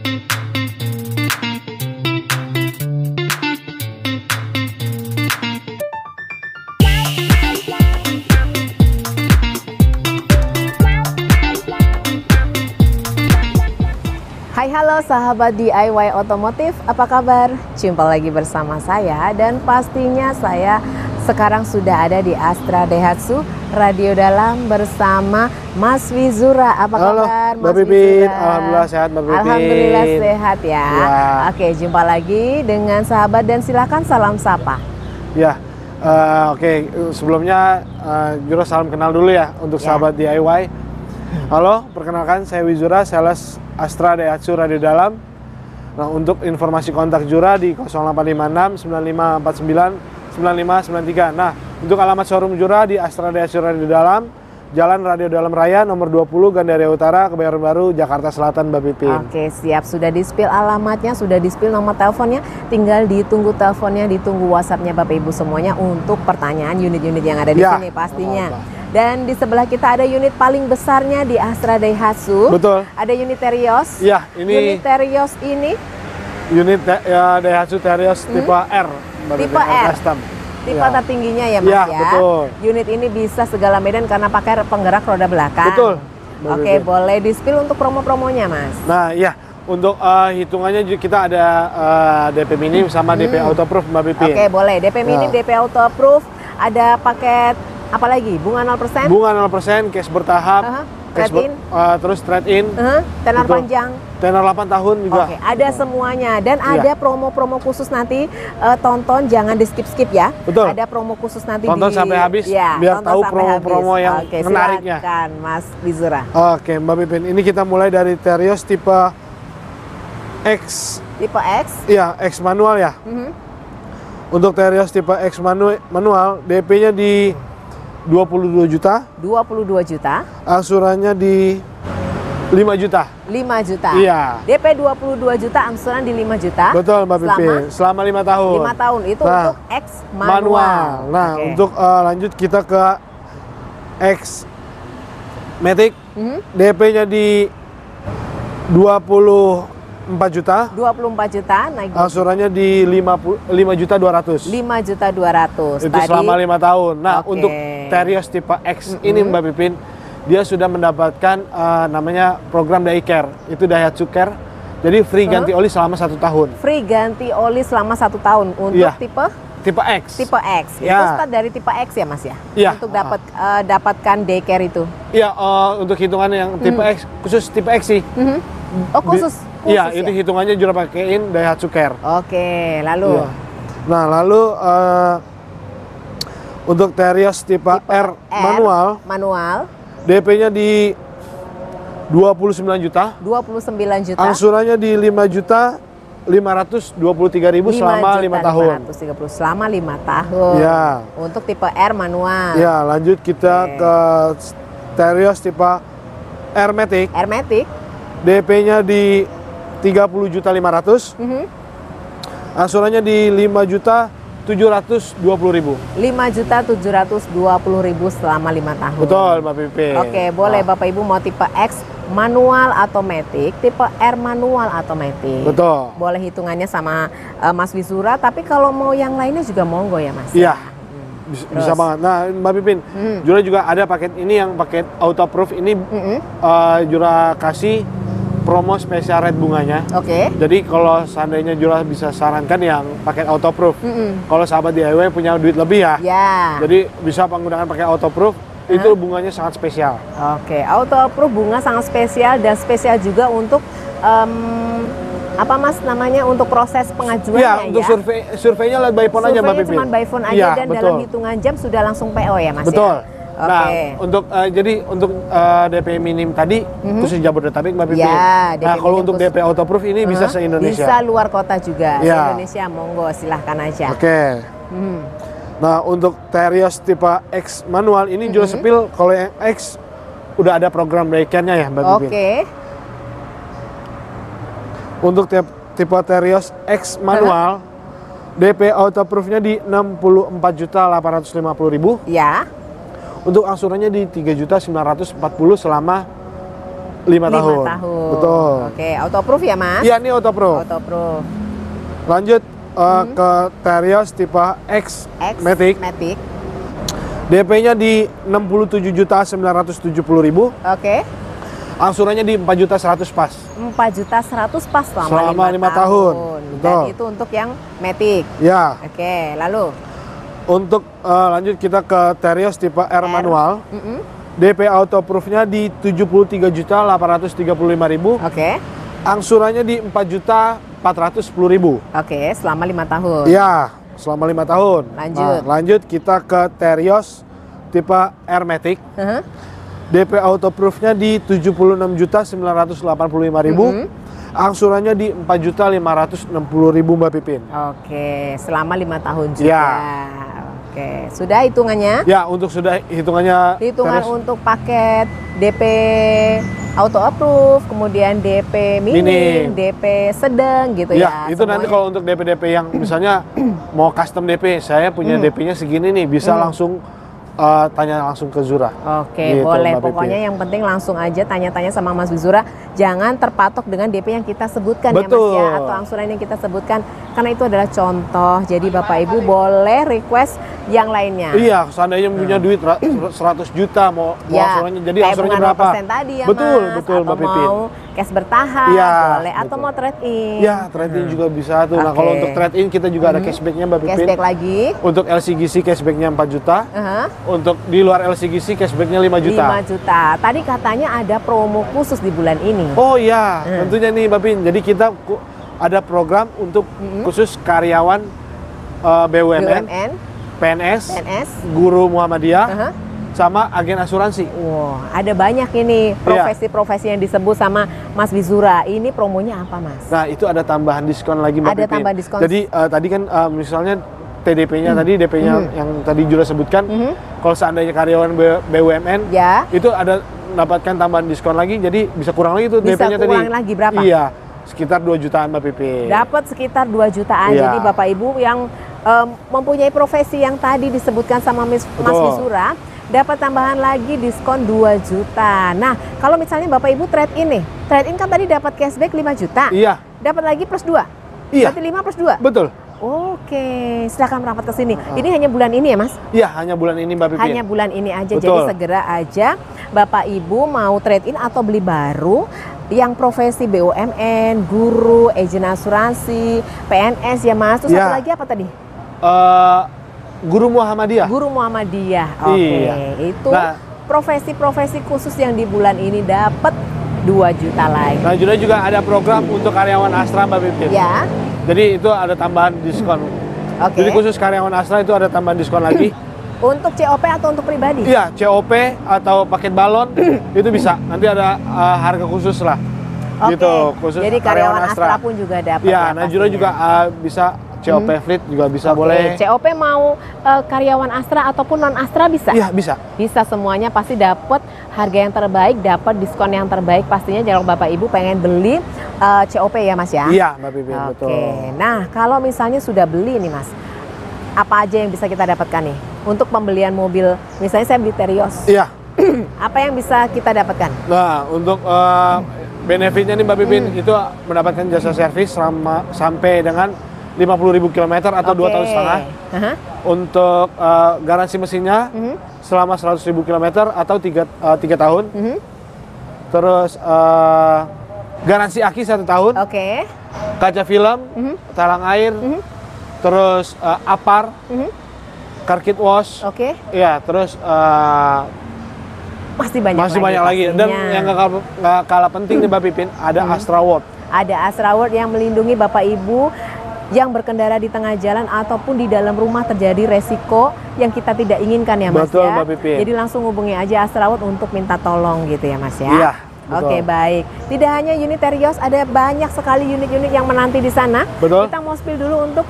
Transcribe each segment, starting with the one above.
Hai halo sahabat DIY otomotif, apa kabar? Jumpa lagi bersama saya dan pastinya saya sekarang sudah ada di Astra Daihatsu Radio Dalam bersama Mas Wizura. Apa kabar Mas Pipin? Wizura? Alhamdulillah sehat Mbak Pipin. Alhamdulillah sehat ya. Oke, jumpa lagi dengan sahabat dan silakan salam sapa. Ya, oke. Sebelumnya Jura salam kenal dulu ya untuk sahabat DIY. Halo, perkenalkan saya Wizura, sales Astra Daihatsu Radio Dalam. Nah, untuk informasi kontak Jura di 0856 9549 9593. Nah, untuk alamat showroom Jura di Astra Daihatsu Radio Dalam, Jalan Radio Dalam Raya nomor 20 Gandaria Utara, Kebayoran Baru, Jakarta Selatan, Mbak Pipin. Oke, siap. Sudah di-spill alamatnya, sudah di-spill nomor teleponnya. Tinggal ditunggu teleponnya, ditunggu WhatsApp-nya Bapak Ibu semuanya untuk pertanyaan unit-unit yang ada di sini pastinya. Dan di sebelah kita ada unit paling besarnya di Astra Daihatsu. Betul. Ada unit Terios. Iya, ini unit Terios ini unit Daihatsu Terios tipe R. Tipe R. Custom. Tipe tertingginya ya Mas ya. Betul. Unit ini bisa segala medan karena pakai penggerak roda belakang. Betul. Oke, boleh di-spill untuk promo-promonya Mas. Nah, iya. Untuk hitungannya kita ada DP minim sama DP autoproof Mbak Pipin. Oke, boleh. DP minim, DP autoproof, ada paket apa lagi? Bunga 0%? Bunga 0%, cash bertahap, trade-in, terus trade-in, tenor panjang, tenor 8 tahun juga. Oke, ada semuanya dan ada promo-promo khusus nanti. Tonton jangan di skip-skip ya. Betul. Ada promo khusus nanti tonton sampai habis biar tahu promo-promo yang menariknya. Silakan Mas Wizura. Oke, Mbak Pipin, ini kita mulai dari Terios tipe X. Tipe X? Iya, X manual ya. Untuk Terios tipe X manual, DP-nya di 22 juta. 22 juta. Angsurannya di 5 juta. 5 juta. Iya. DP 22 juta, angsuran di 5 juta. Betul Mbak Pipin. Selama 5 tahun. 5 tahun itu untuk X manual. Nah, untuk lanjut kita ke X Matic. DP-nya di 24 juta. 24 juta, naik. Angsurannya di 5 juta 200. 5 juta 200. Itu selama 5 tahun. Nah, untuk Terios tipe X ini Mbak Pipin, dia sudah mendapatkan namanya program Daiker. Itu Daihatsu Care. Jadi free ganti oli selama 1 tahun. Free ganti oli selama 1 tahun untuk tipe X. Tipe X. Itu start dari tipe X ya Mas ya? Iya. Untuk dapatkan Daiker itu. Iya, untuk hitungan yang tipe X, khusus tipe X sih. Oh, khusus Iya, ya? itu hitungannya Jura pakaiin Daihatsu Care. Oke, lalu. Iya. Nah, lalu untuk Terios tipe R manual, DP-nya di 29 juta. 29 juta. Angsurannya di 5 juta 523.000 selama 5 tahun. 530 selama 5 tahun. Ya. Untuk tipe R manual. Ya, lanjut kita ke Terios tipe R Matic. R Matic. DP-nya di 30.500.000. Angsurannya di 5.720.000. 5.720.000 selama 5 tahun. Betul, Mbak Pipin. Oke, boleh Bapak Ibu mau tipe X manual atau matic, tipe R manual atau matic. Betul. Boleh hitungannya sama Mas Wizura, tapi kalau mau yang lainnya juga monggo ya Mas. Iya. Bisa banget. Nah, Mbak Pipin, Jura juga ada paket ini yang paket autoproof ini Jura kasih promo spesial red bunganya. Oke. Jadi kalau seandainya Jura bisa sarankan yang paket autoproof. Kalau sahabat DIY punya duit lebih ya. Jadi bisa menggunakan pakai autoproof. Itu bunganya sangat spesial. Oke, autoproof bunga sangat spesial dan spesial juga untuk apa Mas namanya untuk proses pengajuannya ya? Untuk surveinya lewat by phone aja Mbak Pipin. Cuma by phone aja dan dalam hitungan jam sudah langsung PO ya Mas. Betul. Ya? Nah, untuk DP minim tadi khusus Jabodetabek Mbak Pipin. Nah, kalau untuk DP autoproof ini bisa se-Indonesia. Bisa luar kota juga. Se-Indonesia monggo silahkan aja. Oke. Nah, untuk Terios tipe X manual ini juga sepil kalau yang X udah ada program Daiker-nya ya Mbak Pipin. Oke. Untuk tipe Terios X manual DP autoproof-nya di 64.850.000. Ya. Untuk angsurannya di 3.940.000 selama 5 tahun. Betul. Oke, autoproof ya Mas? Iya, ini autoproof. Autoproof. Lanjut ke Terios tipe X Matic. DP-nya di 67.970.000. Oke. Angsurannya di 4.100.000 pas. 4.100.000 pas selama 5 tahun. Dan Betul. itu untuk yang Matic. Ya. Oke, lalu Untuk lanjut kita ke Terios tipe R manual. DP autoproof-nya di 73.835.000. Oke. Angsurannya di 4.410.000. Oke, selama 5 tahun. Ya, selama 5 tahun. Lanjut. Nah, lanjut kita ke Terios tipe R Matic. DP autoproof-nya di 76.985.000. Angsurannya di 4.560.000 Mbak Pipin. Oke, selama 5 tahun juga. Ya. Oke, sudah hitungannya? Ya, untuk sudah hitungan Terios. Untuk paket DP auto approve, kemudian DP minim, DP sedang gitu ya. Itu semuanya. Nanti kalau untuk DP-DP yang misalnya mau custom DP, saya punya DP-nya segini nih, bisa langsung tanya langsung ke Zura. Oke, gitu, boleh. Pokoknya yang penting langsung aja tanya-tanya sama Mas Wizura. Jangan terpatok dengan DP yang kita sebutkan. Betul. Ya Mas ya, atau angsuran yang kita sebutkan. Karena itu adalah contoh. Jadi Bapak Ibu boleh request yang lainnya. Iya, seandainya punya duit 100 juta mau angsurannya. Jadi angsurannya berapa? Tadi ya betul, Mas. Betul, atau Mbak Pipin. mau cash bertahap, boleh. Atau mau trade in. Iya, trade in juga bisa tuh. Nah, kalau untuk trade in kita juga ada cashbacknya Mbak Pipin. Cashback lagi. Untuk LCGC cashbacknya 4 juta. Untuk di luar LCGC cashbacknya 5 juta. 5 juta. Tadi katanya ada promo khusus di bulan ini. Oh iya, tentunya nih Mbak Pin. Jadi kita ada program untuk khusus karyawan BUMN, PNS, guru Muhammadiyah, sama agen asuransi. Wow, ada banyak ini profesi-profesi yang disebut sama Mas Wizura. Ini promonya apa Mas? Nah, itu ada tambahan diskon lagi Mbak Pipin. Ada tambahan diskon. Jadi tadi kan misalnya TDP-nya tadi, DP-nya yang tadi Jura sebutkan, kalau seandainya karyawan BUMN, itu ada mendapatkan tambahan diskon lagi, jadi bisa kurang lagi tuh DP-nya tadi. Bisa kurang lagi berapa? Iya, sekitar 2 jutaan Mbak Pipin. Dapat sekitar 2 jutaan. Jadi Bapak Ibu yang mempunyai profesi yang tadi disebutkan sama Mas Wizura, dapat tambahan lagi diskon 2 juta. Nah, kalau misalnya Bapak Ibu trade in nih, trade in kan tadi dapat cashback 5 juta. Iya. Dapat lagi plus 2. Iya. Berarti 5 plus 2. Betul. Oke, silakan merapat ke sini. Ini hanya bulan ini ya, Mas? Iya, hanya bulan ini Mbak Pipin. Hanya bulan ini aja. Betul. Jadi segera aja Bapak Ibu mau trade in atau beli baru yang profesi BUMN, guru, agen asuransi, PNS ya Mas. Terus satu lagi apa tadi? Guru Muhammadiyah. Guru Muhammadiyah. Oke. Itu profesi-profesi khusus yang di bulan ini dapat 2 juta lagi. Nah, juga ada program untuk karyawan Astra Mbak Pipin. Ya. Jadi itu ada tambahan diskon. Jadi khusus karyawan Astra itu ada tambahan diskon lagi. Untuk COP atau untuk pribadi? Iya, COP atau paket balon itu bisa. Nanti ada harga khusus lah. Gitu, khusus jadi karyawan Astra pun juga dapat. Iya, Najura juga bisa COP Fleet juga bisa boleh. COP mau karyawan Astra ataupun non Astra bisa? Iya, bisa. Bisa semuanya pasti dapat harga yang terbaik, dapat diskon yang terbaik pastinya kalau Bapak Ibu pengen beli COP ya Mas ya? Iya, Mbak Pipin, betul. Nah, kalau misalnya sudah beli nih Mas, apa aja yang bisa kita dapatkan nih? Untuk pembelian mobil, misalnya saya beli Terios. Iya. Apa yang bisa kita dapatkan? Nah, untuk benefitnya nih Mbak Pipin, itu mendapatkan jasa servis sampai dengan 50.000 km atau 2,5 tahun. Untuk garansi mesinnya selama 100.000 km atau 3 tahun. Terus garansi aki 1 tahun. Kaca film, talang air, terus apar, car kit wash. Ya, terus masih banyak lagi. Dan yang nggak kalah penting nih Mbak Pipin, ada Astra World. Ada Astra World yang melindungi Bapak Ibu yang berkendara di tengah jalan ataupun di dalam rumah terjadi resiko yang kita tidak inginkan ya Mas. Betul, ya. Mbak Pipin. Jadi langsung hubungi aja Astra World untuk minta tolong gitu ya Mas ya. Iya. Oke, baik. Tidak hanya unit Terios, ada banyak sekali unit-unit yang menanti di sana. Betul. Kita mau spill dulu untuk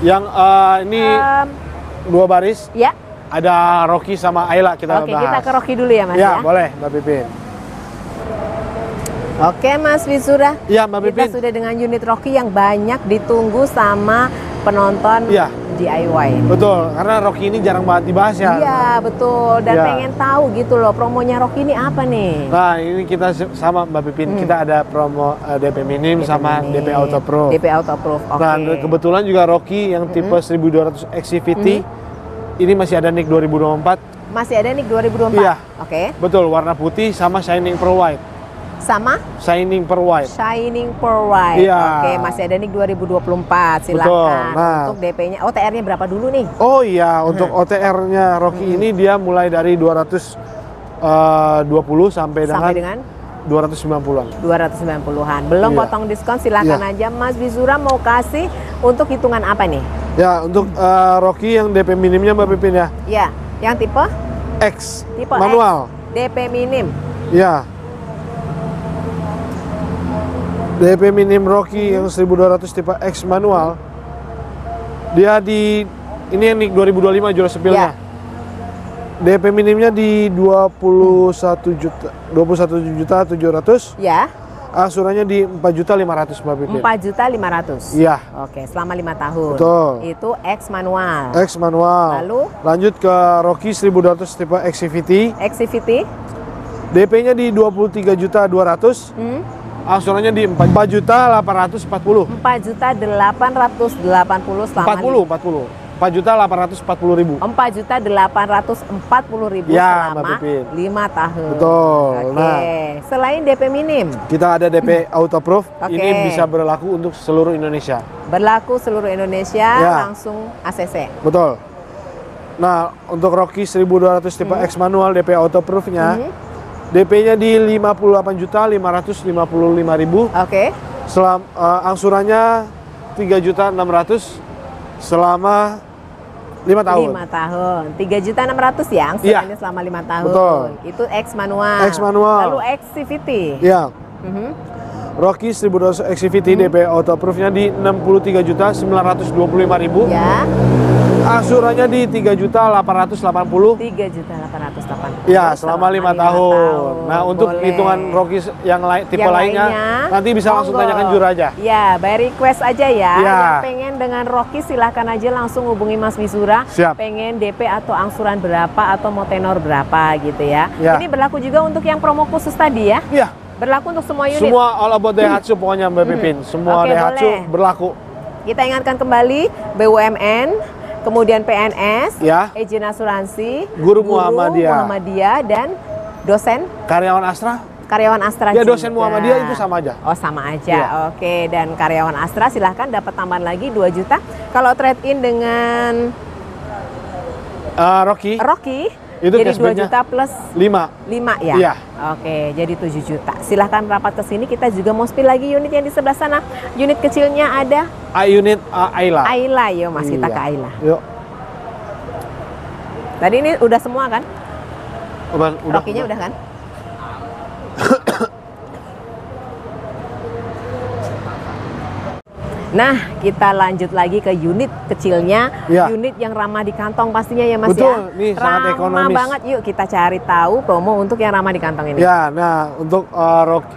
yang ini 2 baris. Ya. Ada Rocky sama Ayla kita bahas. Oke, kita ke Rocky dulu ya Mas ya. Ya, boleh Mbak Pipin. Oke Mas Wizura, ya, Mbak Pipin. Kita sudah dengan unit Rocky yang banyak ditunggu sama penonton Iya. DIY ini. Betul, karena Rocky ini jarang banget dibahas ya. Iya, betul. Dan Iya. pengen tahu gitu loh, promonya Rocky ini apa nih? Nah, ini kita sama Mbak Pipin, kita ada promo DP minim sama minim. DP auto pro. DP Auto Proof, oke. Nah, kebetulan juga Rocky yang tipe 1200 XCVT ini masih ada NIK 2024. Masih ada nih 2024? Iya. Oke. Betul, warna putih sama Shining Pearl White. Sama? Shining Pearl White. Shining Pearl White. Iya. Oke, masih ada nih 2024. Silakan. Betul. Nah. Untuk DP-nya, OTR-nya berapa dulu nih? Oh iya, untuk OTR-nya Rocky ini dia mulai dari 220 sampai dengan 290-an. 290-an. Belum Iya. potong diskon, silakan Iya. aja. Mas Bizura mau kasih untuk hitungan apa nih? Ya, untuk Rocky yang DP minimnya Mbak Pipin ya, Ya, yang tipe X, tipe manual. X, DP minim. Ya. DP minim Rocky yang 1200 tipe X manual. Dia di ini yang NIK 2025 juara sepilnya. Ya. DP minimnya di 21.700.000. Ya, Angsurannya di 4.500.000 Mbak Pipin. 4.500.000. Iya. Oke, selama 5 tahun. Betul. Itu X manual. X manual. Lalu? Lanjut ke Rocky 1200 tipe XCVT. XCVT. DP-nya di 23.200.000. Angsurannya di 4.840.000. 4.880 selama 40. 4.840.000. 4.840.000 Ya, Mbak selama Pipin. 5 tahun. Betul. Oke. Nah. Selain DP minim, Kita ada DP auto proof. Oke. Ini bisa berlaku untuk seluruh Indonesia. berlaku seluruh Indonesia, Ya. langsung ACC. Betul. Nah, untuk Rocky 1200 tipe X manual DP auto proof-nya, DP-nya di 58.555.000. Oke. Angsurannya 3.600.000 selama 5 tahun. 5 tahun. 3.600.000 ya angsurannya selama 5 tahun. Betul. Itu X manual. X manual. Lalu XCVT. Ya. Mhm. Rocky 1200 XCVT DP auto proof-nya di 63.925.000. Ya. Angsurannya di 3.880.000. 3.880.000. Ya, selama 5 tahun. Nah, untuk Boleh. hitungan Rocky yang tipe Yang lainnya, nanti bisa langsung monggo. tanyakan Jura aja. Ya, by request aja ya. Ya. Yang pengen dengan Rocky silahkan aja langsung hubungi Mas Bizura. Siap. Pengen DP atau angsuran berapa atau mau tenor berapa gitu ya. Ya. Ini berlaku juga untuk yang promo khusus tadi ya. Iya, Berlaku untuk semua unit. semua all about Daihatsu pokoknya Mbak Pipin. Semua Oke, Daihatsu boleh. berlaku. Kita ingatkan kembali BUMN, kemudian PNS, Ya. Izin Asuransi, Guru Muhammadiyah. Muhammadiyah, dan dosen Karyawan Astra, karyawan Astra ya juga. dosen Muhammadiyah itu sama aja. Oh, sama aja. Iya. Oke, dan karyawan Astra silahkan dapat tambahan lagi 2 juta. Kalau trade in dengan Rocky Rocky Itu jadi 2 cashback-nya juta plus 5. 5 ya? Iya. Oke, jadi 7 juta. Silahkan rapat ke sini, kita juga mau spill lagi unit yang di sebelah sana. Unit kecilnya ada Unit Ayla. Ayla, yuk Mas, kita Iya. ke Ayla. Yuk. Tadi ini udah semua kan? Udah. Rocky-nya udah kan? Nah, kita lanjut lagi ke unit kecilnya, Ya. unit yang ramah di kantong pastinya ya Mas Betul, ya. nih sangat Ramah ekonomis. banget, yuk kita cari tahu promo untuk yang ramah di kantong ini. Ya, nah untuk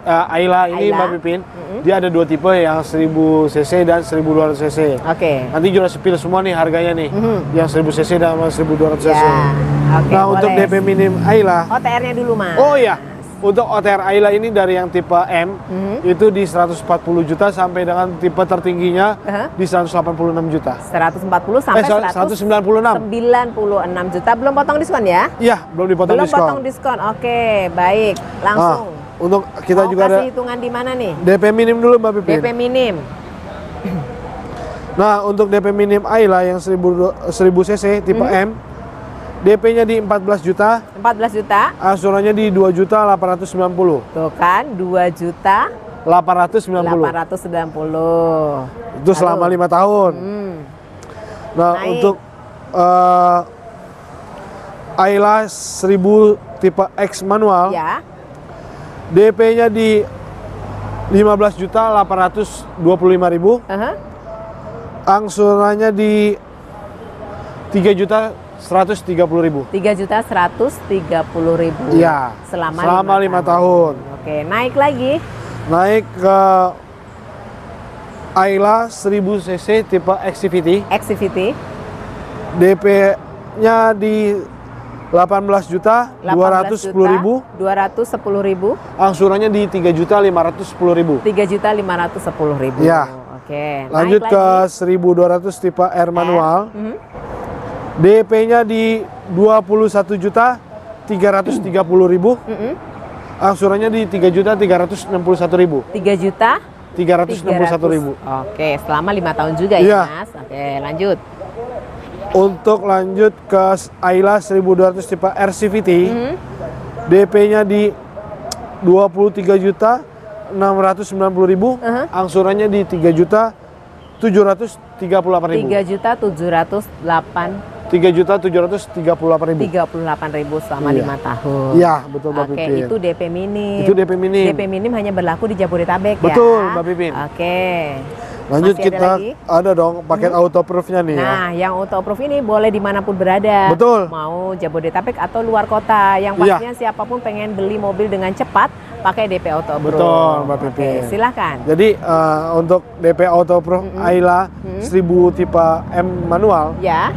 Ayla ini Ayla. Mbak Pipin, dia ada 2 tipe yang 1000 cc dan 1200 cc. Oke. Nanti Jura spill semua nih harganya nih, yang 1000 cc dan 1200 cc. Ya. Oke, Nah untuk boleh. DP minim Ayla, OTR-nya dulu Mas. oh iya, untuk OTR Ayla ini dari yang tipe M itu di 140 juta sampai dengan tipe tertingginya di 186 juta. 140 sampai 196. 196 juta. Belum potong diskon ya? Iya, belum dipotong Belum diskon. potong diskon. Oke, baik. Langsung. Untuk kita Mau juga ada kasih hitungan di mana nih? DP minim dulu Mbak Pipin. DP minim. Nah, untuk DP minim Ayla yang 1000 cc tipe M, DP-nya di 14 juta, 14 juta. angsurannya di 2.890.000. Tuh kan, 2 juta 890. 890. Itu selama 5 tahun. Nah, Naik. untuk Ayla 1000 tipe X manual, Ya. DP-nya di 15.825.000, angsurannya di 3.130.000. 3.130.000. Iya. Selama 5 tahun. Oke, naik lagi. Naik ke Ayla 1000 cc tipe XCVT. XCVT. DP-nya di 18.210.000. 210.000. Angsurannya di 3.510.000. 3.510.000. Ya. Oke. Lanjut naik ke lagi. 1200 tipe R manual. DP-nya di 21.330.000. Angsurannya di 3.361.000. 3.361.000. Oke, selama 5 tahun juga ya, Iya. Mas. Oke, lanjut. Untuk lanjut ke Ayla 1200 tipe RCVT, DP-nya di 23.690.000, angsurannya di 3.738.000. 3.708.000 3.738.000 selama 5 tahun. Iya, betul Mbak Oke, Pipin. itu DP minim. Itu DP minim. DP minim hanya berlaku di Jabodetabek ya. Betul, Mbak Pipin. Oke. Lanjut Masih kita ada dong paket autoproof-nya nih ya. Nah, yang auto approve ini boleh dimanapun berada. Betul. Mau Jabodetabek atau luar kota. Yang Iya. pastinya siapapun pengen beli mobil dengan cepat, pakai DP auto approve. Betul, Mbak Oke, Pipin. silakan. Jadi untuk DP autoproof Ayla 1000 tipe M manual, Ya.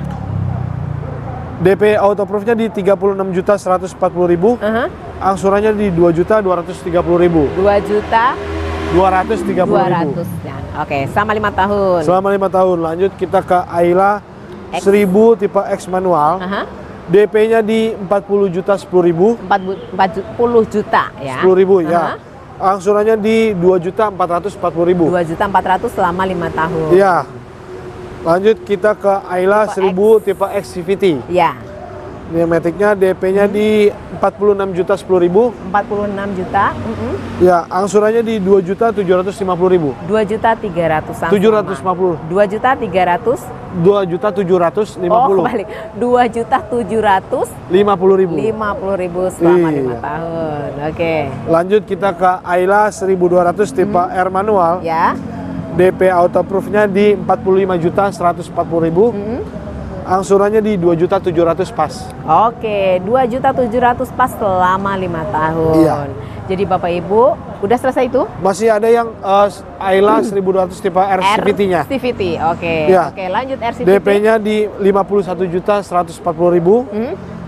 DP autoproof-nya di 36.140.000, angsurannya di 2.230.000. 230.000. 2.200.000 ya. Oke, selama 5 tahun. Selama 5 tahun. Lanjut kita ke Ayla 1000 tipe X manual. DP-nya di 40.010.000. 40 juta ya. 10.000 ya. Angsurannya di 2.440.000. 2.400.000 selama 5 tahun. Iya. Lanjut kita ke Ayla 1000 tipe XCVT. Ya. Matic-nya DP-nya di 46.010.000. 46 juta. Ya, angsurannya di 2.750.000. 2.300.000-an. 750. 2.300.000. 2.750.000. Oh, balik. 2.750.000 50.000. selama Iya. 5 tahun. Oke. Lanjut kita ke Ayla 1200 tipe R manual. Ya. DP autoproof-nya di 45.140.000. Angsurannya di 2.700.000 pas. Oke, 2.700.000 pas selama 5 tahun. Iya. Jadi Bapak Ibu, udah selesai itu? Masih ada yang Ayla 1200 tipe RCVT-nya. RCVT, oke. Iya. Oke, lanjut RCVT. DP-nya di 51.140.000.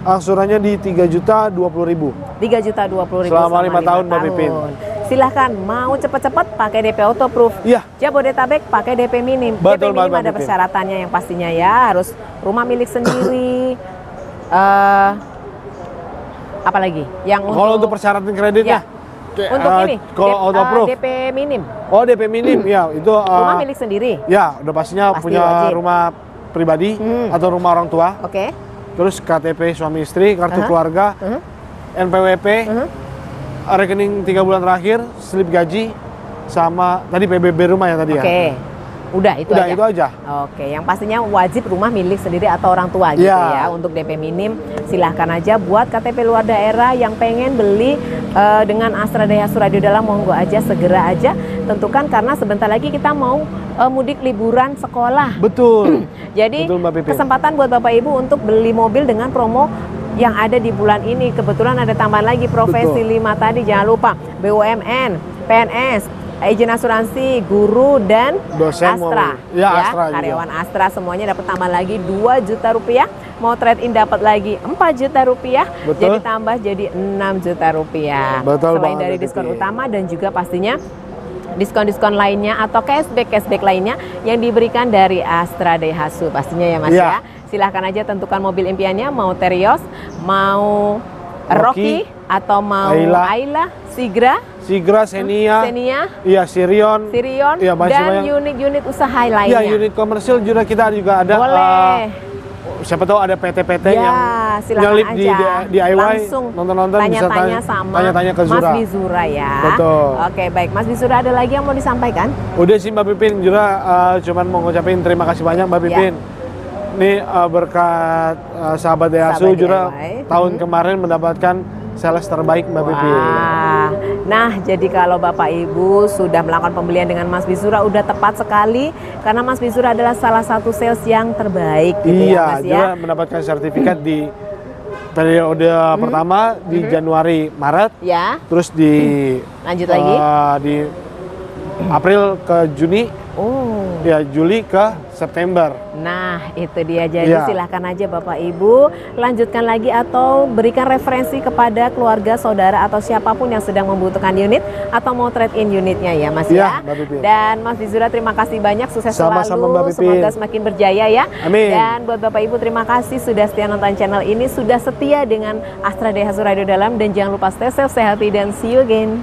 Angsurannya di 3.020.000. 3.020.000 Selama 5 tahun, Mbak Pipin. Silahkan, mau cepet-cepet pakai DP autoproof. Iya. Jabodetabek pakai DP minim. Betul, DP minim Mbak ada Pipin. persyaratannya yang pastinya ya, harus rumah milik sendiri. Apalagi? Yang Kalau untuk persyaratan kreditnya? Ya. Untuk ini, kalau autoproof. DP minim. Oh, DP minim ya, itu Rumah milik sendiri. ya, udah pastinya Pasti punya wajib. rumah pribadi atau rumah orang tua. Oke. Terus KTP suami istri, kartu keluarga, NPWP, rekening 3 bulan terakhir, slip gaji, sama tadi PBB rumah ya tadi ya. Oke. Udah itu Udah aja. itu aja. Oke, yang pastinya wajib rumah milik sendiri atau orang tua gitu Ya. ya. Untuk DP minim silahkan aja buat KTP luar daerah yang pengen beli dengan Astra Daihatsu Radio Dalam, monggo aja, segera aja tentukan karena sebentar lagi kita mau mudik liburan sekolah. Betul. Jadi Betul, Mbak Pipin. kesempatan buat Bapak Ibu untuk beli mobil dengan promo yang ada di bulan ini. Kebetulan ada tambahan lagi profesi Betul. 5 tadi, jangan lupa BUMN, PNS, agen asuransi, guru, dan Dosen Astra. mobil. Ya, Astra juga. Karyawan Astra semuanya dapat tambah lagi 2 juta rupiah. Mau trade in dapat lagi 4 juta rupiah. Betul. Jadi tambah jadi 6 juta rupiah. Betul Selain banget, dari Mbak diskon Pipin. utama dan juga pastinya diskon-diskon lainnya atau cashback lainnya yang diberikan dari Astra Daihatsu pastinya ya Mas Iya. ya. Silahkan aja tentukan mobil impiannya, mau Terios, mau Rocky, atau mau Ayla, Sigra, Xenia, Xenia, iya Sirion, Sirion, iya, masih dan banyak. unit-unit usaha Iya, lainnya. unit komersil juga kita juga ada. Boleh. Siapa tahu ada PT-PT Ya, yang silakan nyelip di aja. DIY, Langsung nonton-nonton bisa tanya-tanya sama tanya-tanya ke Mas Zura. Bizura ya. Betul. Oke, baik. Mas Bizura, ada lagi yang mau disampaikan? Udah sih Mbak Pipin, Jura cuman mau ngucapin terima kasih banyak Mbak Pipin. Ini berkat sahabat Daihatsu Sahabat Jura DIY. tahun kemarin mendapatkan sales terbaik Mbak Pipin. Wah, nah jadi kalau Bapak Ibu sudah melakukan pembelian dengan Mas Bizura udah tepat sekali karena Mas Bizura adalah salah satu sales yang terbaik gitu Iya, ya Mas ya. Jura mendapatkan sertifikat di periode pertama di Januari Maret, Ya, terus di lanjut lagi. di April ke Juni, Oh. ya Juli ke September. Nah, itu dia. Jadi Iya. silahkan aja Bapak Ibu lanjutkan lagi atau berikan referensi kepada keluarga, saudara atau siapapun yang sedang membutuhkan unit atau mau trade in unitnya ya Mas Iya, ya. Mbak Pipin. Dan Mas Dizura terima kasih banyak, sukses Sama-sama, selalu, Mbak Pipin. semoga semakin berjaya ya. Amin. Dan buat Bapak Ibu terima kasih sudah setia nonton channel ini, sudah setia dengan Astra Daihatsu Radio Dalam, dan jangan lupa stay safe, stay healthy, dan see you again.